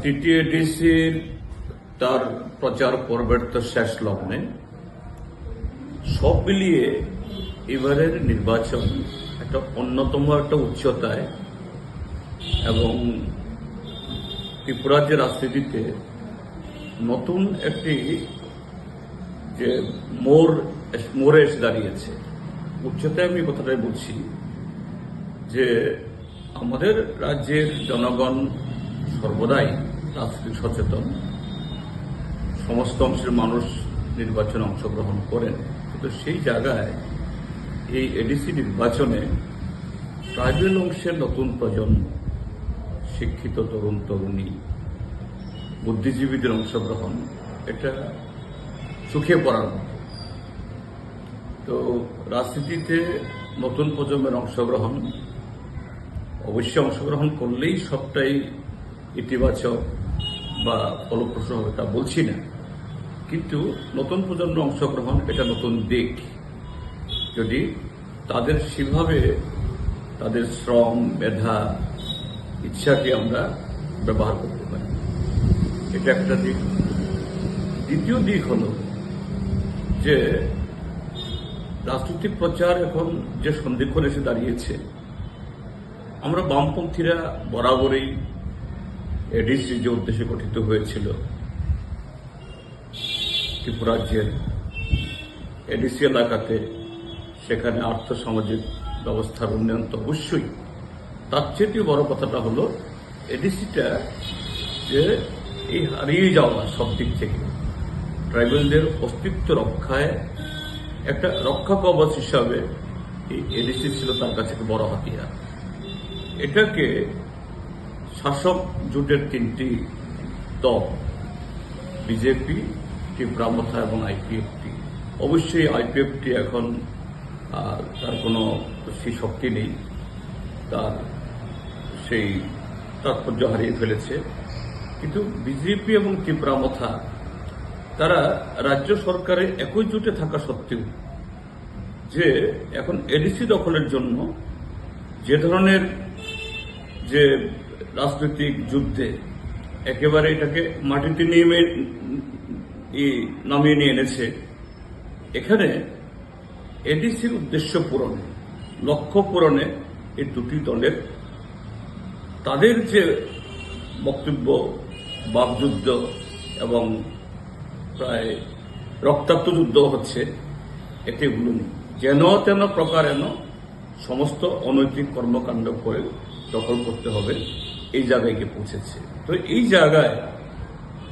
টিটিএডিসির তার প্রচার পর্বের তো শেষ লগ্নে সব মিলিয়ে এবারের নির্বাচন একটা অন্যতম একটা উচ্চতায় এবং ত্রিপুরার যে রাজনীতিতে নতুন একটি যে মোড়ে এসে দাঁড়িয়েছে। উচ্চতায় আমি কথাটাই বলছি যে আমাদের রাজ্যের জনগণ সর্বদাই রাজনীতি সচেতন, সমস্ত অংশের মানুষ নির্বাচনে অংশগ্রহণ করেন, কিন্তু সেই জায়গায় এই এডিসি নির্বাচনে ট্রাইবাল অংশের নতুন প্রজন্ম, শিক্ষিত তরুণ তরুণী, বুদ্ধিজীবীদের অংশগ্রহণ এটা চোখে পড়ার মতো। তো রাজনীতিতে নতুন প্রজন্মের অংশগ্রহণ অবশ্যই অংশগ্রহণ করলেই সবটাই ইতিবাচক বা ফলপ্রসূ হবে তা বলছি না, কিন্তু নতুন প্রজন্মের অংশগ্রহণ এটা নতুন দিক। যদি তাদের সেভাবে তাদের শ্রম, মেধা, ইচ্ছাকে আমরা ব্যবহার করতে পারি, এটা একটা দিক। দ্বিতীয় দিক হল যে রাজনৈতিক প্রচার এখন যে সন্ধিক্ষণ এসে দাঁড়িয়েছে, আমরা বামপন্থীরা বরাবরই এডিসি যে উদ্দেশ্যে গঠিত হয়েছিল, ত্রিপুরা রাজ্যের এডিসি এলাকাতে সেখানে আর্থসামাজিক ব্যবস্থার উন্নয়ন তো অবশ্যই, তার চেয়ে বড় কথাটা হলো এডিসিটা যে এই হারিয়ে যাওয়া সব দিক থেকে ট্রাইবেলদের অস্তিত্ব রক্ষায় একটা রক্ষা কবচ হিসাবে এই এডিসি ছিল তার কাছে বড় হাতিয়ার। এটাকে শাসক জোটের তিনটি দল, বিজেপি, ত্রিপুরামথা এবং আইপিএফটি, অবশ্যই আইপিএফটি এখন তার কোনো সেই শক্তি নেই, তার সেই তাৎপর্য হারিয়ে ফেলেছে, কিন্তু বিজেপি এবং ত্রিপুরামথা তারা রাজ্য সরকারে একই জোটে থাকা সত্ত্বেও যে এখন এডিসি দখলের জন্য যে ধরনের যে রাজনৈতিক যুদ্ধে একেবারে এটাকে মাটিতে নামিয়ে নিয়ে এনেছে, এখানে এডিসির উদ্দেশ্য পূরণে, লক্ষ্য পূরণে এই দুটি দলের তাদের যে বক্তব্য, বাকযুদ্ধ এবং প্রায় রক্তাক্ত যুদ্ধ হচ্ছে, এতে এগুলো নেই। যেন তেন প্রকারেণ সমস্ত অনৈতিক কর্মকাণ্ড করে দখল করতে হবে, এই জায়গায় গিয়ে পৌঁছেছে। তো এই জায়গায়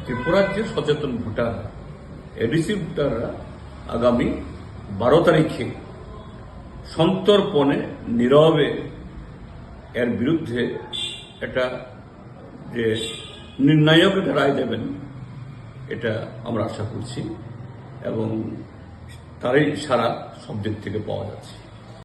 ত্রিপুরার যে সচেতন ভোটার, এডিসি ভোটাররা আগামী 12 তারিখে সন্তর্পণে নীরবে এর বিরুদ্ধে একটা যে নির্ণায়ক একটা রায় দেবেন, এটা আমরা আশা করছি এবং তারই সারা সব দিক থেকে পাওয়া যাচ্ছে।